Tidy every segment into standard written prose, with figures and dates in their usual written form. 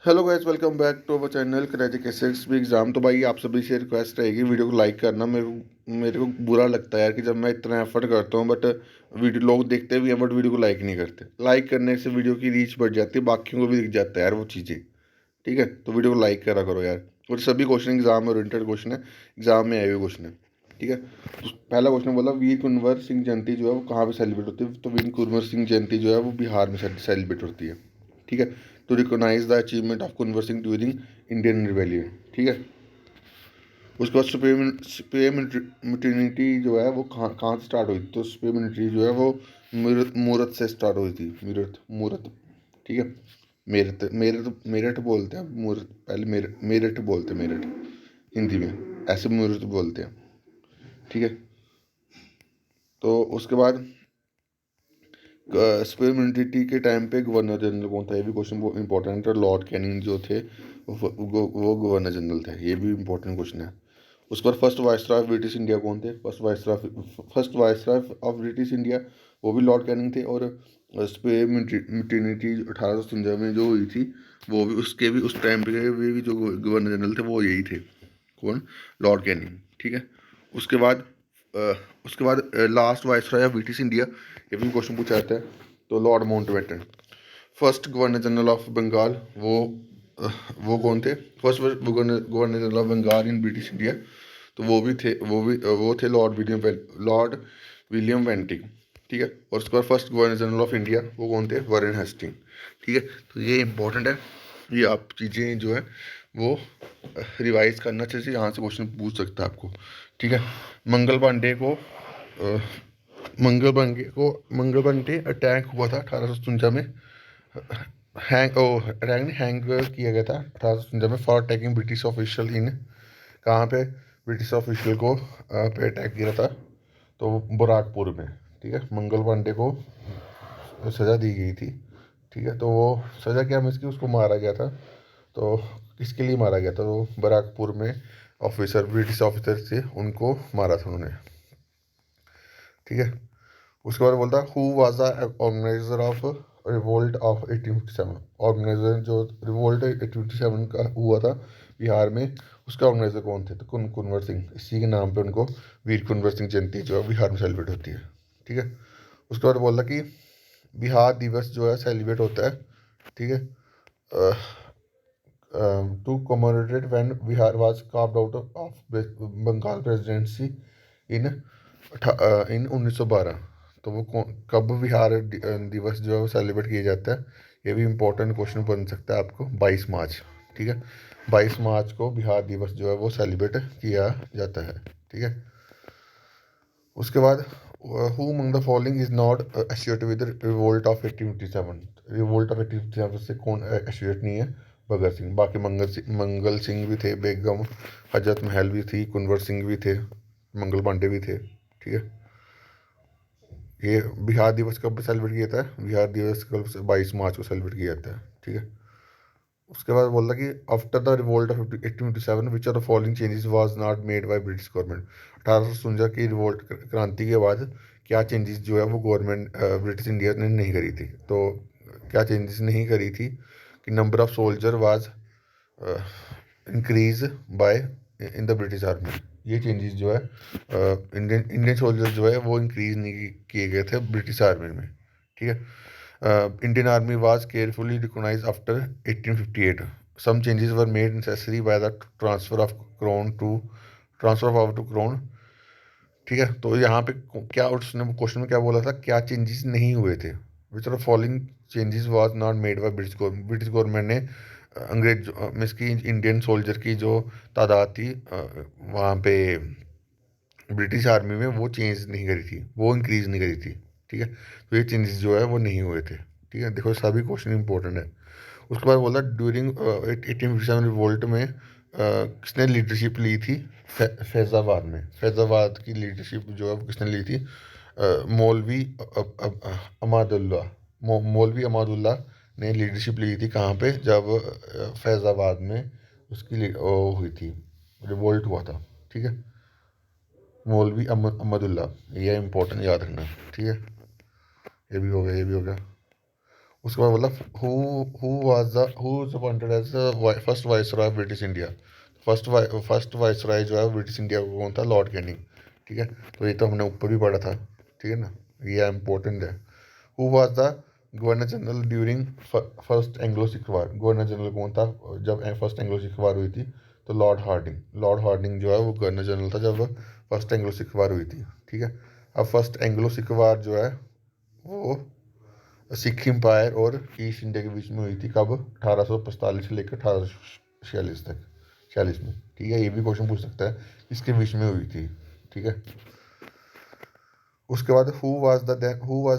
Hello guys, welcome back to our channel क्रैजिक एसेक्स भी एग्ज़ाम। तो भाई आप सभी से रिक्वेस्ट रहेगी वीडियो को लाइक करना। मेरे को बुरा लगता है यार कि जब मैं इतना एफर्ट करता हूँ बट वीडियो लोग देखते भी हैं बट वीडियो को लाइक नहीं करते। लाइक करने से वीडियो की रीच बढ़ जाती है, बाकियों को भी दिख जाता है यार वो चीज़ें। ठीक है, तो वीडियो को लाइक करा करो यार। और सभी क्वेश्चन एग्जाम ओरिएंटेड क्वेश्चन है, एग्जाम में आए हुए क्वेश्चन है। ठीक है, तो पहला क्वेश्चन बोला वीर कुंवर सिंह जयंती जो है वो कहाँ पे सेलिब्रेट होती है। तो वीर कुंवर सिंह जयंती जो है वो बिहार में सेलिब्रेट होती है। ठीक है, to recognise the achievement of Kunwar Singh during Indian rebellion. ठीक है, उसके बाद सुप्रीम मिटर्निटी जो है वो कहाँ कहाँ से स्टार्ट हुई थी। तो सुप्रीम मिटर्निटी जो है वो मूरत से स्टार्ट हुई थी। मूरत मूरत। ठीक है, मेरठ मेरठ मेरठ बोलते हैं मूरत, पहले मेरठ बोलते हैं, मेरठ हिंदी में ऐसे मूरत बोलते हैं। ठीक है, तो उसके बाद सुप्रीम मिटर्निटी के टाइम पे गवर्नर जनरल कौन था, ये भी क्वेश्चन बहुत इंपॉर्टेंट है। लॉर्ड कैनिंग जो थे वो गवर्नर जनरल थे, ये भी इंपॉर्टेंट क्वेश्चन है। उसके बाद first viceroy of British India कौन थे। First viceroy of British India वो भी लॉर्ड कैनिंग थे। और सुप्रीम मिटर्निटी 1857 में जो हुई थी वो भी उसके भी उस टाइम पे भी जो गवर्नर जनरल थे वो यही थे। कौन? Lord Canning. ठीक है, उसके बाद अ, last viceroy of British India, ये भी क्वेश्चन पूछा जाता है। तो lord Mountbatten. First governor general of Bengal अ, वो कौन थे। First governor general of Bengal in British India, तो वो थे लॉर्ड विलियम वेंटिंग। ठीक है, और उसके बाद first governor general of India वो कौन थे, वारेन हेस्टिंग। ठीक है, तो ये इंपॉर्टेंट है। ये आप चीज़ें जो है वो रिवाइज करना चाहिए, यहाँ से क्वेश्चन पूछ सकता है आपको। ठीक है, मंगल पांडे को अ, मंगल पांडे अटैक हुआ था 1857 में। हैंग किया गया था 1857 में फॉर अटैकिंग ब्रिटिश ऑफिशियल इन, कहाँ पे ब्रिटिश ऑफिशियल को पे अटैक किया था। तो बुराकपुर में। ठीक है, मंगल पांडे को सज़ा दी गई थी। ठीक है, तो वो सज़ा क्या मिस की, उसको मारा गया था। तो किसके लिए मारा गया था, तो बराकपुर में ऑफिसर, ब्रिटिश ऑफिसर थे, उनको मारा था उन्होंने। ठीक है, उसके बाद बोलता who was the organiser of revolt of 1857। Organiser जो रिवोल्ट 1857 का हुआ था बिहार में, उसका ऑर्गेनाइजर कौन थे, तो कुंवर सिंह। इसी के नाम पे उनको वीर कुंवर सिंह जयंती जो है बिहार में सेलिब्रेट होती है। ठीक है, उसके बाद बोला कि बिहार दिवस जो है सेलिब्रेट होता है। ठीक है, to commemorate when Bihar was carved out of Bengal presidency in 1912। तो वो कब बिहार दिवस जो है वो सेलिब्रेट किया जाता है, ये भी इंपॉर्टेंट क्वेश्चन बन सकता है आपको। 22 मार्च। ठीक है, 22 मार्च को बिहार दिवस जो है वो सेलिब्रेट किया जाता है। ठीक है, उसके बाद who among the following is not associated with revolt of 1857। Revolt of 1857 से कौन एसोसिएट नहीं है, भगत सिंह। बाकी मंगल सिंह भी थे, बेगम हजरत महल भी थी, कुंवर सिंह भी थे, मंगल पांडे भी थे। ठीक है, ये बिहार दिवस कब सेलिब्रेट किया जाता है, बिहार दिवस कल 22 मार्च को सेलिब्रेट किया जाता है। ठीक है, उसके बाद बोलता कि after the revolt of 1857 which are the following changes was not made by British government. 1857 की रिवोल्ट क्रांति के बाद क्या चेंजेस जो है वो गवर्नमेंट ब्रिटिश इंडिया ने नहीं करी थी। तो क्या चेंजेस नहीं करी थी कि number of soldier was increase by in the British army. ये चेंजेस जो है इंडियन इंडियन सोल्जर जो है वो इंक्रीज नहीं किए गए थे ब्रिटिश आर्मी में। ठीक है, Indian Army was carefully recognized after 1858. Some changes were made necessary by the transfer of power to crown. ठीक है, तो यहाँ पे क्या उसने क्वेश्चन में क्या बोला था, क्या चेंजेस नहीं हुए थे। Which are following changes was not made by British government. British government ने अंग्रेज मीन्स की इंडियन सोल्जर की जो तादाद थी वहाँ पे ब्रिटिश आर्मी में वो चेंज नहीं करी थी, वो इंक्रीज नहीं करी थी। ठीक है, तो ये चेंजेस जो है वो नहीं हुए थे। ठीक है, देखो सभी क्वेश्चन इंपॉर्टेंट है। उसके बाद बोला ड्यूरिंग 1857 रिवोल्ट में किसने लीडरशिप ली थी, फैज़ाबाद में। फैज़ाबाद की लीडरशिप जो है वो किसने ली थी, मौलवी अमादुल्ला। मौलवी अमादुल्ला ने लीडरशिप ली थी कहाँ पे, जब फैज़ाबाद में उसकी वो हुई थी, रिवोल्ट हुआ था। ठीक है, मौलवी अहमदुल्ला, ये इंपॉर्टेंट याद रखना। ठीक है, ये भी हो गया, ये भी हो गया। उसके बाद बोला who was appointed as the first viceroy of British India. First viceroy जो है ब्रिटिश इंडिया को कौन था? Lord Canning. ठीक है, तो ये तो हमने ऊपर भी पढ़ा था। ठीक है ना, ये इम्पोर्टेंट है। Who was the governor general during first Anglo Sikh war? Governor general कौन था जब फर्स्ट एंग्लो सिख वार हुई थी? तो लॉर्ड हार्डिंग जो है वो गवर्नर जनरल था जब फर्स्ट एंग्लो सिख वार हुई थी। ठीक है, अब फर्स्ट एंग्लो सिख वार जो है वो सिख एम्पायर और ईस्ट इंडिया के बीच में हुई थी। कब? 1845 से लेकर 1846 तक, 46 में। ठीक है, ये भी क्वेश्चन पूछ सकता है इसके बीच में हुई थी। ठीक है, उसके बाद who was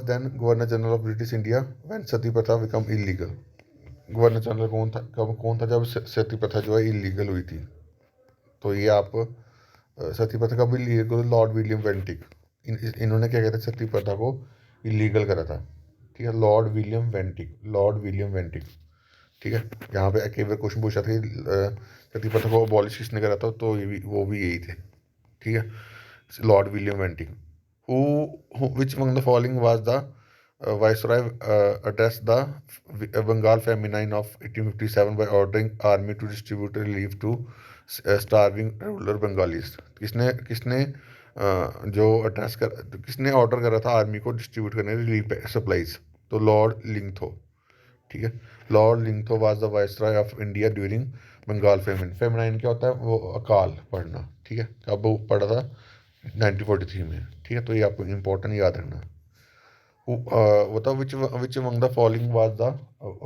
then governor general of British India when sati pratha become illegal? Governor general कौन था जब सती प्रथा जो है इलीगल हुई थी? तो ये आप सती प्रथा कब इलीगल? Lord William Bentinck. इन्होंने क्या कहते हैं, सती प्रथा को इलीगल करा था। ठीक है, लॉर्ड विलियम वेंटिक। ठीक है, यहाँ पे कई बार क्वेश्चन पूछा था कि सती प्रथा को अबॉलिश किसने करा था, तो वो भी यही थे। ठीक है, Lord William वेंटिक। Which among the following was the viceroy addressed the Bengal famine of 1857 by ordering army to distribute relief to starving rural Bengalis? किसने किसने जो एड्रेस कर किसने ऑर्डर करा था आर्मी को डिस्ट्रीब्यूट करने रिलीफ सप्लाईज? तो लॉर्ड लिंगथो। ठीक है, lord Linlithgow was the viceroy of India during Bengal famine. Feminine क्या होता है? वो अकाल पढ़ना। ठीक है, कब वो पढ़ा था? 1943 में। ठीक है, तो ये आपको इंपॉर्टेंट याद रखना। बताओ which among the following was the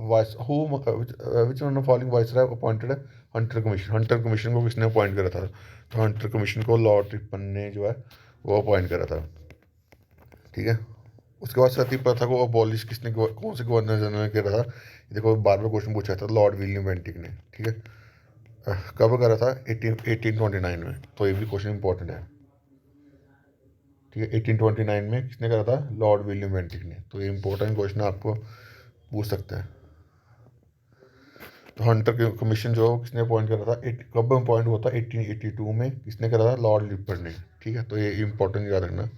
vice who which among the following viceroy appointed Hunter commission को किसने अपॉइंट करा था? तो हंटर कमीशन को लॉर्ड रिपन ने जो है वो अपॉइंट करा था। ठीक है, उसके बाद सती प्रथा को अबॉलिश किसने कौन से गवर्नर जनरल ने करा था? ये देखो बार बार क्वेश्चन पूछा था, लॉर्ड विलियम बेंटिक ने। ठीक है, कब करा था? 1829 में। तो ये भी क्वेश्चन इंपॉर्टेंट है। ठीक है, 1829 में किसने करा था? लॉर्ड विलियम बेंटिक ने। तो ये इंपॉर्टेंट क्वेश्चन आपको पूछ सकता है। तो हंटर कमीशन जो किसने अपॉइंट करा था? कब अपॉइंट हुआ था? 1882 में। किसने करा था? लॉर्ड लिपर ने। ठीक है, तो ये इंपॉर्टेंट याद रखना।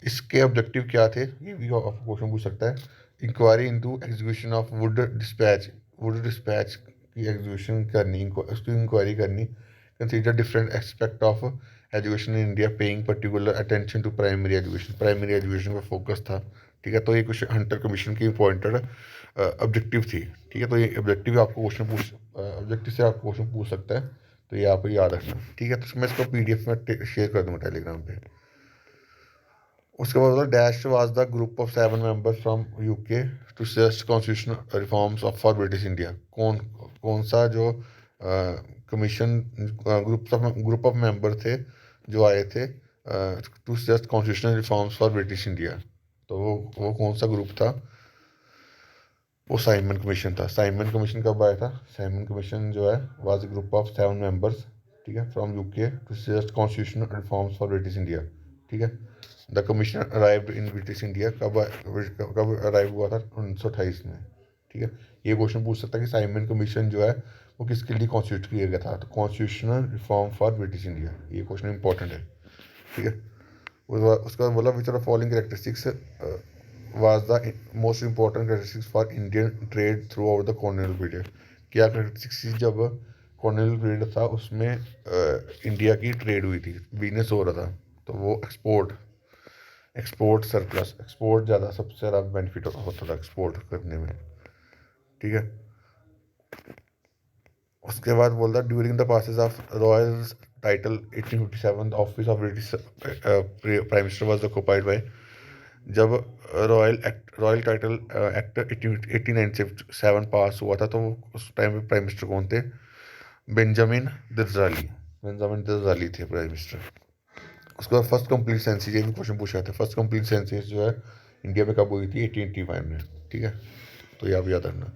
इसके ऑब्जेक्टिव क्या थे, ये भी आपको क्वेश्चन पूछ सकता है। Inquiry into execution of Wood dispatch की एग्जीक्यूशन करनी, उसकी इंक्वायरी करनी। Consider different aspect of education in India, paying particular attention to primary education पर फोकस था। ठीक है, तो ये कुछ हंटर कमीशन की अपॉइंटेड ऑब्जेक्टिव थी। ठीक है, तो ये ऑब्जेक्टिव आपको ऑब्जेक्टिव से आपको क्वेश्चन पूछ सकता है, तो ये आपको याद रखना। ठीक है, तो मैं इसको PDF में शेयर कर दूँगा टेलीग्राम पे। उसके बाद होता है dash was the group of 7 members from UK to suggest constitutional reforms of for British India. कौन कौन सा जो कमीशन ग्रुप ऑफ मेंबर थे जो आए थे to suggest constitutional reforms for British India? तो वो कौन सा ग्रुप था? वो साइमन कमीशन था। साइमन कमीशन कब आया था? साइमन कमीशन जो है वाज ग्रुप ऑफ 7 मेंबर्स। ठीक है, from UK to suggest constitutional reforms for British India. ठीक है, the commission arrived in British India कब अराइव हुआ था? 1928 में। ठीक है, ये क्वेश्चन पूछ सकता है कि साइमन कमीशन जो है वो किसके लिए कॉन्स्टिट्यूट किया गया था? तो constitutional reform for British India, ये क्वेश्चन इंपॉर्टेंट है। ठीक है, उसके बाद बोला which are following characteristics was the most important characteristics for Indian trade throughout the colonial period? क्या कैरेक्टरिस्टिक्स जब कॉलोनियल पीरियड था उसमें इंडिया की ट्रेड हुई थी, बिजनेस हो रहा था? तो वो एक्सपोर्ट सरप्लस, एक्सपोर्ट ज़्यादा सबसे ज़्यादा बेनिफिट होता था एक्सपोर्ट करने में। ठीक है, उसके बाद बोलता during the passes of royal title 1857 the office of British prime minister was occupied by. जब रॉयल टाइटल एक्ट 1897 पास हुआ था, तो उस टाइम पे प्राइम मिनिस्टर कौन थे? बेंजामिन डिज़राली। बेंजामिन डिज़राली थे प्राइम मिनिस्टर। उसके बाद फर्स्ट कंप्लीट सेंसस, ये भी क्वेश्चन पूछा था। फर्स्ट कंप्लीट सेंसस जो है इंडिया में कब हुई थी? 1885 में। ठीक है, तो ये आप याद रखना।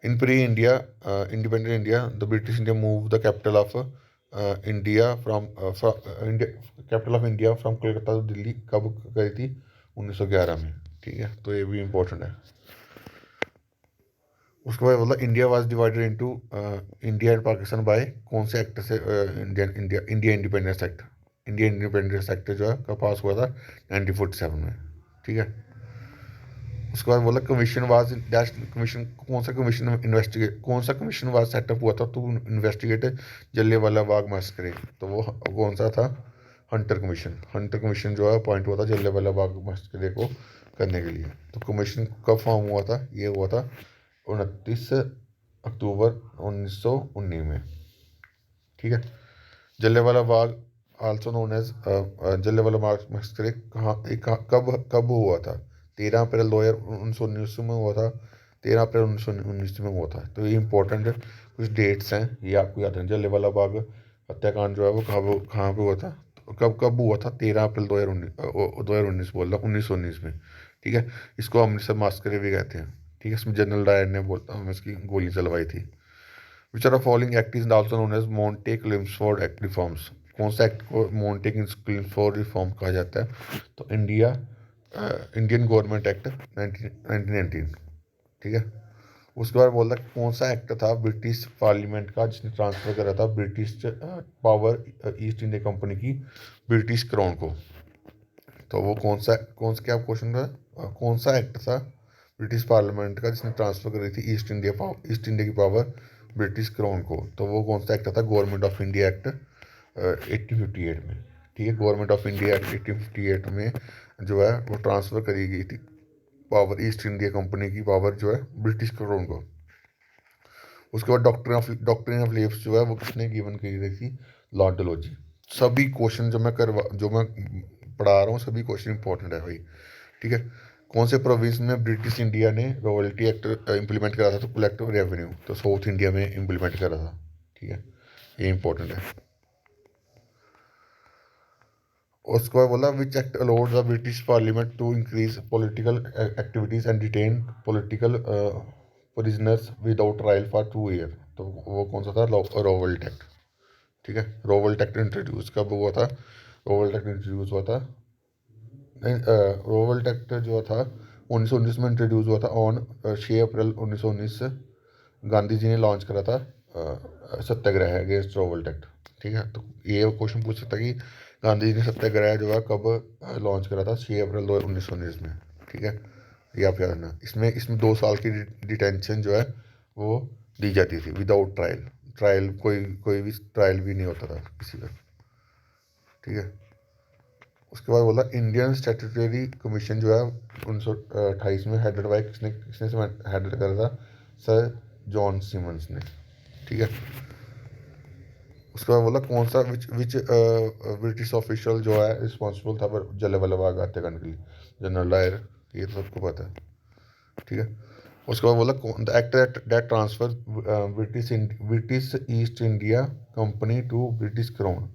In pre India independent India the British India move the capital of India from capital of India from Kolkata to Delhi कब गई थी? 1911 में। ठीक है, तो ये भी इंपॉर्टेंट है। उसके बाद बोला India was divided into India and Pakistan by कौन से एक्ट से? India independence act. India independence act जो है कब पास हुआ था? 1947 में। ठीक है, उसके बाद बोला कमीशन वाज डैश कमीशन, कौन सा कमीशन वाज सेटअप हुआ था to investigate Jallianwala Bagh massacre. तो वो कौन सा था, हंटर कमीशन जो है अपॉइंट हुआ था जलियांवाला बाग मैसेकर को करने के लिए। तो कमीशन कब फॉर्म हुआ था, ये हुआ था 29 अक्टूबर 1919 में। ठीक है। Jallianwala Bagh also known as Jallianwala Bagh massacre कब कब हुआ था, 13 अप्रैल 1919 में हुआ था, 13 अप्रैल 1919 में हुआ था। तो ये इंपॉर्टेंट कुछ डेट्स हैं, ये आपको याद है। जलियांवाला बाग हत्याकांड जो है वो कहाँ पे हुआ था, तो कब कब हुआ था, 13 अप्रैल 2019 बोल रहा, 1919 में। ठीक है। इसको अमृतसर मास्करे भी कहते हैं। ठीक है। इसमें जनरल डायर ने हमें इसकी गोली चलवाई थी। Which are following act is also known as Montagu Chelmsford act reforms. कौन सा एक्ट को मोंटेक लिम्सफोर्ड रिफॉर्म कहा जाता है, तो इंडियन गवर्नमेंट एक्ट 1919। ठीक है। उसके बाद बोल रहा कौन सा एक्ट था ब्रिटिश पार्लियामेंट का जिसने ट्रांसफर करा था British power east India company की ब्रिटिश क्राउन को। तो वो कौन सा क्या क्वेश्चन था, कौन सा एक्ट था ब्रिटिश पार्लियामेंट का जिसने ट्रांसफर करी थी ईस्ट इंडिया की पावर ब्रिटिश क्राउन को। तो वो कौन सा एक्ट था, गवर्नमेंट ऑफ इंडिया एक्ट 1858 में। ठीक है। गवर्नमेंट ऑफ इंडिया एक्ट 1858 में जो है वो ट्रांसफ़र करी गई थी पावर ईस्ट इंडिया कंपनी की पावर जो है ब्रिटिश क्राउन को। उसके बाद डॉक्ट्रिन ऑफ लीव्स जो है वो किसने गिवन की गई थी, लॉर्ड डलहौजी। सभी क्वेश्चन जो मैं पढ़ा रहा हूँ सभी क्वेश्चन इंपॉर्टेंट है भाई। ठीक है। कौन से प्रोविंस में ब्रिटिश इंडिया ने रॉयल्टी एक्ट इंप्लीमेंट करा था, तो कलेक्टिव रेवेन्यू तो साउथ इंडिया में इंप्लीमेंट करा था। ठीक है। ये इंपॉर्टेंट है। उसके बाद बोला which act allowed the British parliament to increase political activities and detain political prisoners without trial for 2 year. तो वो कौन सा था, रोवल्ट एक्ट। ठीक है। रोवल्ट एक्ट इंट्रोड्यूस कब हुआ था, रोवल्ट एक्ट इंट्रोड्यूस हुआ था रोवल्ट एक्ट जो था 1919 में इंट्रोड्यूस हुआ था ऑन 6 अप्रैल 1919 से गांधी जी ने लॉन्च करा था सत्याग्रह अगेंस्ट रोवल्ट एक्ट। ठीक है। तो ये क्वेश्चन पूछ सकता है कि गांधी जी ने सत्याग्रह जो है कब लॉन्च करा था, 6 अप्रैल 1919 में। ठीक है। ये आप याद रखना। इसमें इसमें 2 साल की डिटेंशन जो है वो दी जाती थी विदाउट ट्रायल। कोई भी ट्रायल भी नहीं होता था किसी का। ठीक है। उसके बाद बोला इंडियन स्टैट्यूटरी कमीशन जो है 1928 में हेडेड बाय किसने किसने हेडेड करा था, सर जॉन सिमंस ने। ठीक है। उसके बाद बोला कौन सा विच विच ब्रिटिश ऑफिशियल जो है रिस्पॉन्सिबल था जलियांवाला बाग हत्याकांड के लिए, जनरल डायर। ये तो सबको पता है। ठीक है। उसके बाद बोला the act that transfer British East India company to British crown.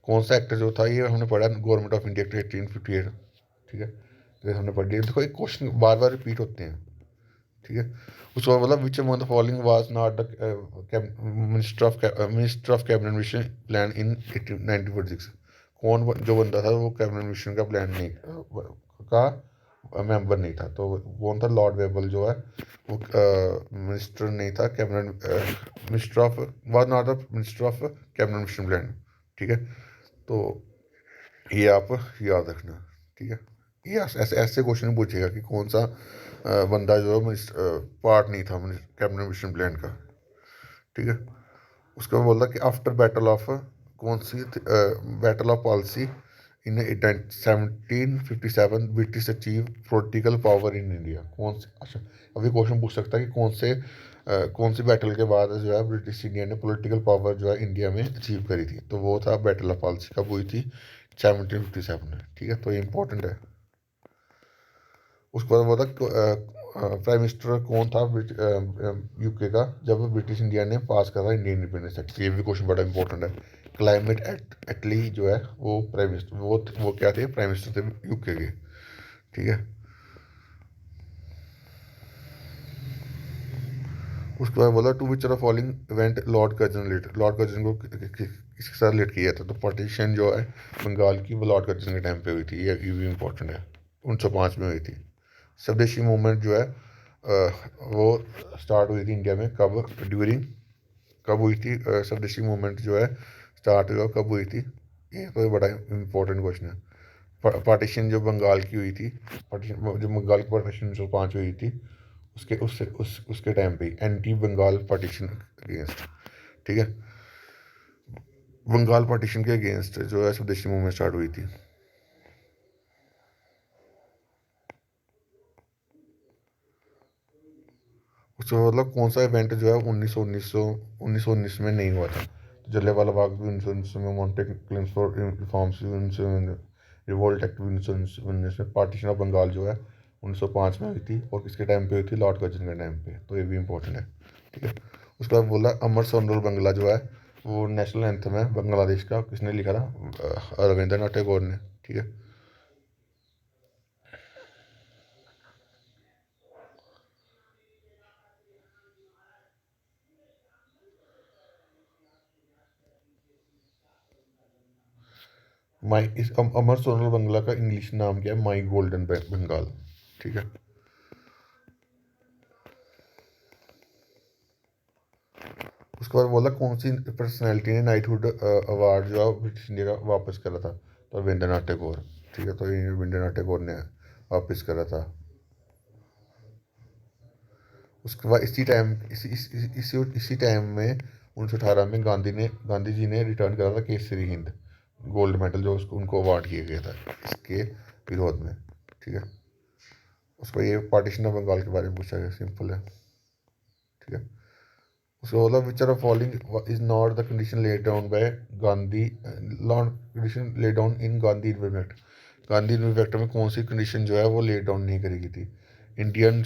कौन सा एक्ट जो था, ये हमने पढ़ा गवर्नमेंट ऑफ इंडिया एक्ट 1858। ठीक है। तो ये हमने पढ़ लिया। देखो एक क्वेश्चन बार बार रिपीट होते हैं। ठीक है। उसके बाद मतलब which among the following was not the minister of cabinet mission plan in 1946। जो बंदा था वो कैबिनेट मिशन का प्लान नहीं का मेंबर नहीं था। तो कौन था, लॉर्ड वेबल जो है वो मिनिस्टर नहीं था cabinet minister of was not the minister of cabinet mission plan. ठीक है। तो ये आप याद रखना। ठीक है। ये ऐसे ऐसे क्वेश्चन पूछेगा कि कौन सा बंदा जो है पार्ट नहीं था कैबिनेट मिशन प्लान का। ठीक है। उसके बाद बोला कि आफ्टर बैटल ऑफ कौन सी battle of Plassey in 1757 British achieve political power in India. कौन से, अच्छा अभी क्वेश्चन पूछ सकता है कि कौन सी बैटल के बाद जो है ब्रिटिश इंडिया ने पॉलिटिकल पावर जो है इंडिया में अचीव करी थी। तो वो था बैटल ऑफ पॉलिसी कब हुई थी, 1757 में। ठीक है। तो ये इंपॉर्टेंट है। उसके बाद बोला प्राइम मिनिस्टर कौन था यूके का जब ब्रिटिश इंडिया ने पास करा इंडियन इंडिपेंडेंस एक्ट। ये भी क्वेश्चन बड़ा इंपॉर्टेंट है। क्लाइमेट एटली जो है वो प्राइम मिनिस्टर वो क्या थे, प्राइम मिनिस्टर थे यूके के। ठीक है। उसके बाद बोला to which are following event Lord Curzon को किसके साथ रिलेट किया था। तो पार्टीशन जो है बंगाल की वो लॉर्ड कर्जन के टाइम पे हुई थी। ये भी इंपॉर्टेंट है, 1905 में हुई थी। स्वदेशी मूवमेंट जो है वो स्टार्ट हुई थी इंडिया में कब हुई थी स्वदेशी मूवमेंट जो है स्टार्ट हुआ कब हुई थी। ये तो बड़ा इंपॉर्टेंट क्वेश्चन है। पार्टीशन जो बंगाल की हुई थी, पार्टीशन जो बंगाल की पार्टीशन 1905 हुई थी, उसके टाइम पे एंटी बंगाल पार्टीशन अगेंस्ट, ठीक है, बंगाल पार्टीशन के अगेंस्ट जो है स्वदेशी मूवमेंट स्टार्ट हुई थी। उसका मतलब कौन सा इवेंट जो है 1919 में नहीं हुआ था। तो जलियांवाला बाग भी 1919 में, मॉन्टे क्लिंसफोर्ड रिफॉर्म्स भी 1919, रिवोल्ट एक्ट भी 1919 में, पार्टीशन ऑफ बंगाल जो है 1905 में हुई थी, और किसके टाइम पे हुई थी, लॉर्ड कर्जन के टाइम पे, तो ये भी इंपॉर्टेंट है, ठीक है। उसके बाद बोला अमर सोनल बंगला जो है वो नेशनल एंथम है बांग्लादेश का, किसने लिखा था, रविंद्रनाथ टैगोर ने, ठीक है। माई इस अमर सोनल बंगला का इंग्लिश नाम क्या है, माई गोल्डन बंगाल, ठीक है। उसके बाद बोला कौन सी पर्सनैलिटी ने नाइटहुड अवार्ड जो है ब्रिटिश इंडिया का वापस करा था, तो रविंद्रनाथ टैगोर, ठीक है, तो ये रविंद्रनाथ टैगोर ने वापस करा था। उसके बाद इसी टाइम में 1918 में गांधी जी ने रिटर्न करा था केसरी हिंद गोल्ड मेडल, जो उसको उनको अवार्ड किया गया था इसके विरोध में, ठीक है। उसको ये पार्टीशन ऑफ बंगाल के बारे में पूछा गया, सिंपल है, ठीक है। उसको बोला which are following is not the condition laid down by Gandhi, not condition laid down in Gandhi investment act, Gandhi investment act में कौन सी कंडीशन जो है वो लेड डाउन नहीं करी गई थी। Indian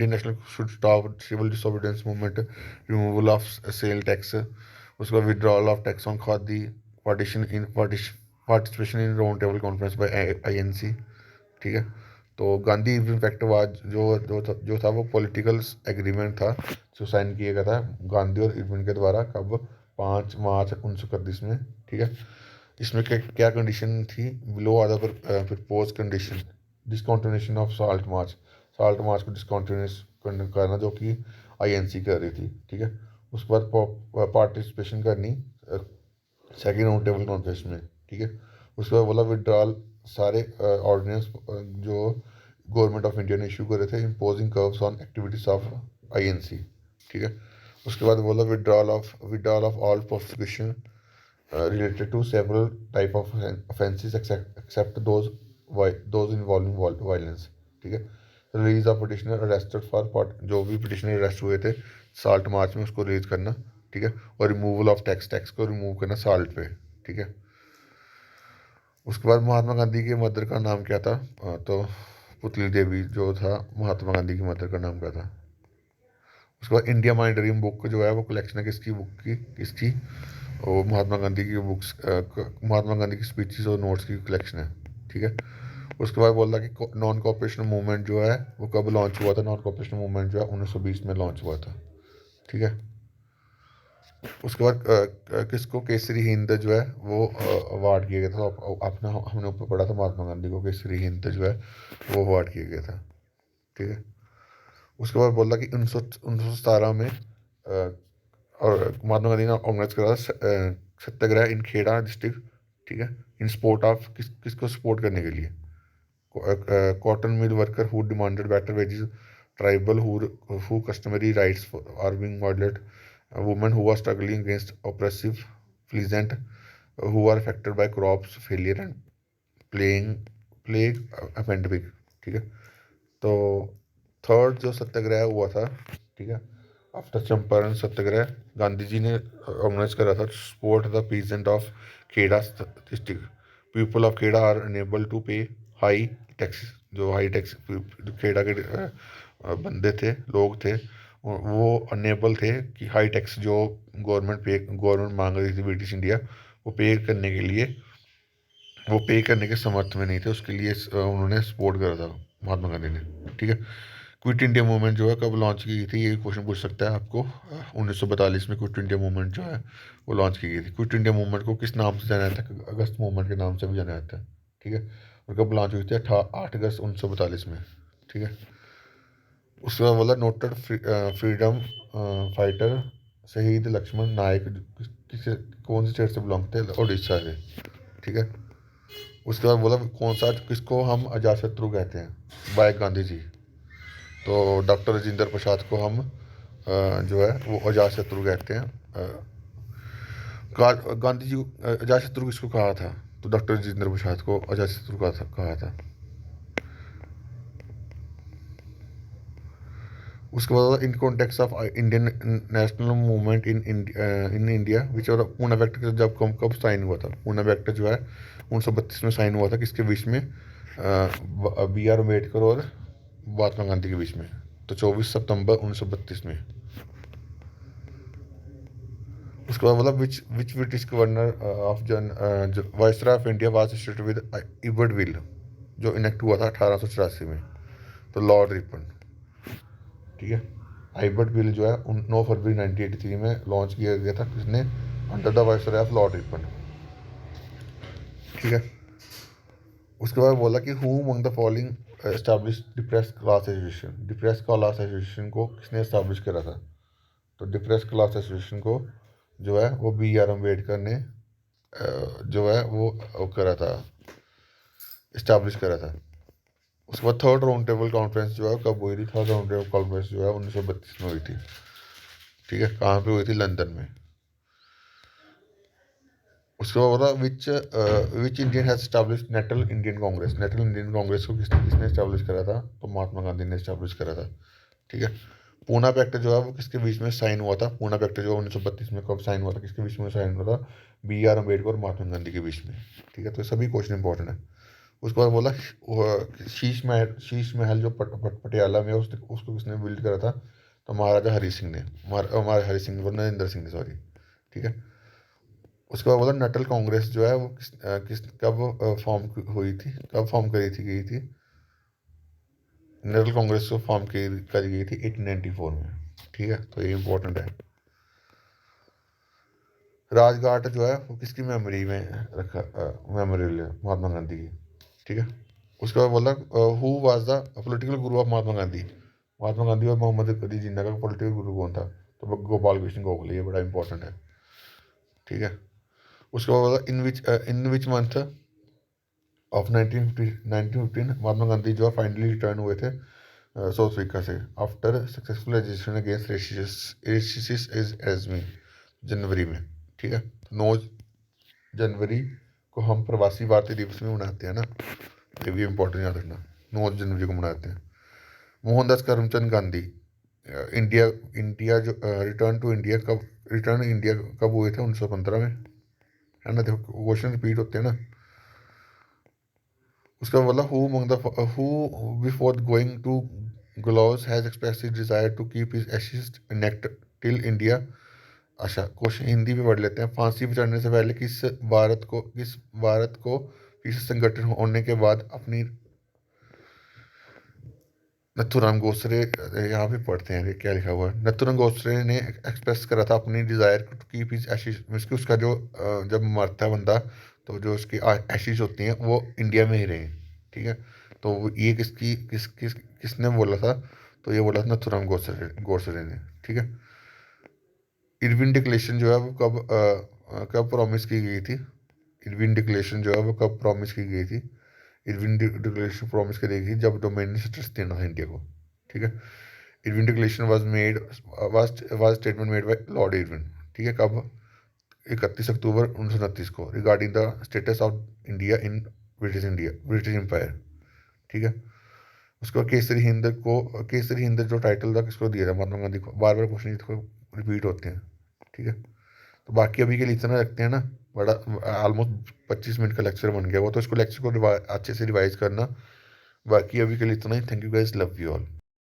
national should stop civil disobedience movement, removal of sale tax, उसका withdrawal of tax on khadi, participation in round table conference by INC, ठीक है। तो गांधी इम्पैक्ट वाज जो था वो पॉलिटिकल एग्रीमेंट था जो साइन किया गया था गांधी और इरविन के द्वारा, कब, 5 मार्च 1931 में, ठीक है। इसमें क्या क्या कंडीशन थी, below are the propose condition, discontinuation of salt march को डिसकंटिन्यूस करना, जो कि आईएनसी कर रही थी, ठीक है। उसके बाद पार्टिसिपेशन करनी सेकेंड राउंड टेबल कॉन्फ्रेंस में, ठीक है। उसके बाद बोला विड्रॉल सारे ऑर्डिनेंस जो गवर्नमेंट ऑफ इंडिया ने इशू करे थे imposing curves on activities of INC, ठीक है। उसके बाद बोला withdrawal of all prosecution related to several type of offenses except those involving violence, ठीक है। Release of petitioner arrested for, जो भी पिटिशनर अरेस्ट हुए थे साल्ट मार्च में उसको रिलीज करना, ठीक है। और रिमूवल ऑफ टैक्स को रिमूव करना साल्ट पे, ठीक है। उसके बाद महात्मा गांधी के मदर का नाम क्या था, तो पुतली देवी जो था महात्मा गांधी की मदर का नाम क्या था। उसके बाद इंडिया माई ड्रीम बुक जो है वो कलेक्शन है किसकी, बुक की किसकी, और महात्मा गांधी की बुक्स, महात्मा गांधी की स्पीचेस और नोट्स की कलेक्शन है, ठीक है। उसके बाद बोल रहा कि नॉन कॉपरेशन मूवमेंट जो है वो कब लॉन्च हुआ था, नॉन कॉपरेशन मूवमेंट जो है 1920 में लॉन्च हुआ था, ठीक है। उसके बाद किसको केसरी हिंद जो है वो अवार्ड किया गया था, तो अपना हमने ऊपर पढ़ा था महात्मा गांधी को केसरी हिंद जो है वो अवार्ड किया गया था, ठीक है। उसके बाद बोला कि 1917 में और महात्मा गांधी ने ऑर्गेनाइज करा सत्याग्रह इन खेड़ा डिस्ट्रिक्ट, ठीक है, इन सपोर्ट ऑफ किसको सपोर्ट करने के लिए, cotton mill worker who demanded better wages, tribal who customary rights are being violated, women who are struggling against oppressive peasant, who are affected by crops failure and playing plague epidemic, ठीक है। तो third जो सत्याग्रह हुआ था, ठीक है, after Champaran Satyagraha, Gandhi ji ने organise करा था support the peasant of Kheda district, people of Kheda are unable to pay high tax, जो हाई टैक्स खेड़ा के बंदे थे, लोग थे, वो अनेबल थे कि हाई टैक्स जो गवर्नमेंट मांग रही थी ब्रिटिश इंडिया, वो पे करने के लिए, वो पे करने के समर्थ में नहीं थे, उसके लिए उन्होंने सपोर्ट करा था महात्मा गांधी ने, ठीक है। क्विट इंडिया मूवमेंट जो है कब लॉन्च की गई थी, ये क्वेश्चन पूछ सकता है आपको, 1942 में क्विट इंडिया मूवमेंट जो है वो लॉन्च की गई थी। क्विट इंडिया मूवमेंट को किस नाम से जाना जाता है, अगस्त मूवमेंट के नाम से भी जाना जाता है, ठीक है। और कब लॉन्च हुई थी, 8 अगस्त 1942 में, ठीक है। उसके बाद बोला नोटेड फ्रीडम फाइटर शहीद लक्ष्मण नायक किस कौन से स्टेट से बिलोंग थे, उड़ीसा से, ठीक है। उसके बाद बोला कौन सा किसको हम अजातशत्रु कहते हैं, बाय गांधी जी। तो डॉक्टर राजेंद्र प्रसाद को हम जो है वो अजातशत्रु कहते हैं। गांधी जी को अजातशत्रु किसको कहा था, तो डॉक्टर राजेंद्र प्रसाद को अजातशत्रु कहा था। उसके बाद in context of Indian national movement in India which और पूना पैक्ट जब कब साइन हुआ था। पूना पैक्ट जो है 1932 में साइन हुआ था, किसके बीच में, बी आर अम्बेडकर और महात्मा गांधी के बीच में। तो 24 सितंबर 1932 में। उसके बाद बोला विच British governor of viceroy of India was associated with इबर्ट will, जो इनेक्ट हुआ था 1884 में, तो लॉर्ड रिपन। ठीक है, आइबर्ट बिल जो है 9 फरवरी 1983 में लॉन्च किया गया था, किसने, under the viceroy of Lord Ripon. ठीक है, उसके बाद बोला कि who among the following establish depress class association. Depress class association को किसने एस्टैब्लिश करा था, तो डिप्रेस क्लास एसोसिएशन को जो है वो बी आर अम्बेडकर ने जो है वो करा था, इस्टेब्लिश करा था। उसके बाद थर्ड राउंड टेबल कॉन्फ्रेंस जो है कब हुई थी, थर्ड राउंड टेबल कॉन्फ्रेंस जो है 1932 में हुई थी। ठीक है, कहाँ पे हुई थी, लंदन में। उसके बाद बोला which Indian has establish national Indian Congress. National Indian Congress को किसने किसने एस्टैब्लिश करा था, तो महात्मा गांधी ने एस्टैब्लिश करा था। ठीक है, पूना पैक्ट जो है वो किसके बीच में साइन हुआ था, पूना पैक्ट जो 1932 में कब साइन हुआ था, किसके बीच में साइन हुआ था, बी आर अम्बेडकर और महात्मा गांधी के बीच में। ठीक है, तो सभी क्वेश्चन इंपॉर्टेंट है। उसके बाद बोला शीश महल जो पटियाला में उसको किसने बिल्ड करा था, तो महाराजा हरी सिंह ने, महाराजा हरी सिंह, नरेंद्र सिंह ने, सॉरी। ठीक है, उसके बाद बोला नटल कांग्रेस जो है वो किस कब फॉर्म हुई थी, कब फॉर्म गई थी। नटल कांग्रेस को फॉर्म करी गई थी 1894 में। ठीक है, तो ये इंपॉर्टेंट है। राजघाट जो है वो किसकी मेमोरी में रखा, मेमोरियल है महात्मा गांधी की। ठीक है, उसके बाद बोला who was the political Guru of Mahatma Gandhi. Mahatma Gandhi और मोहम्मद अली जिन्ना का पॉलिटिकल गुरु कौन था, तो गोपाल कृष्ण गोखले, ये बड़ा इंपॉर्टेंट है। ठीक है, उसके बाद बोला in which month of 1915 Mahatma Gandhi जो है फाइनली रिटर्न हुए थे साउथ अफ्रीका से after successful registration against racist is एजमी, जनवरी में। ठीक है, 9 जनवरी को हम प्रवासी भारतीय दिवस में मनाते हैं ना, ये भी इम्पोर्टेंट याद रखना, 9 जनवरी को मनाते हैं। मोहनदास करमचंद गांधी इंडिया इंडिया जो रिटर्न इंडिया कब हुए थे, 1915 में, है ना। देखो क्वेश्चन रिपीट होते हैं ना। उसका बोला who before going to gloves has express desire to keep his ashes next till India. अच्छा, क्वेश्चन हिंदी में पढ़ लेते हैं। फांसी पर चढ़ने से पहले किस भारत को किसी संगठन होने के बाद अपनी, नथुराम गोडसे, यहाँ पे पढ़ते हैं ये क्या लिखा हुआ है। नथुराम गोडसे ने एक्सप्रेस करा था अपनी desire to keep his ashes, means उसका जो जब मरता है बंदा तो जो उसकी एशेज होती हैं वो इंडिया में ही रहे। ठीक है, तो ये किसकी किस किस किसने बोला था, तो ये बोला था नथुराम गोडसे ने। ठीक है, इरविन डिक्लेरेशन जो है वो कब प्रॉमिस की गई थी। इरविन डिक्लेरेशन जो है वो कब प्रॉमिस की गई थी। इरविन डिक्लेरेशन प्रॉमिस करी गई जब डोमेन स्टेटस देना था इंडिया को। ठीक है, Irwin declaration was statement made by Lord Irwin. ठीक है, कब, 31 अक्टूबर 1929 को, regarding the status of India in British empire. ठीक है, उसके बाद केसरी हिंद जो टाइटल था किसको दिया था, महात्मा गांधी को। बार बार क्वेश्चन इसको रिपीट होते हैं। ठीक है, तो बाकी अभी के लिए इतना रखते हैं ना, बड़ा ऑलमोस्ट 25 मिनट का लेक्चर बन गया वो, तो इसको लेक्चर को अच्छे से रिवाइज करना। बाकी अभी के लिए इतना ही। Thank you guys, love you all.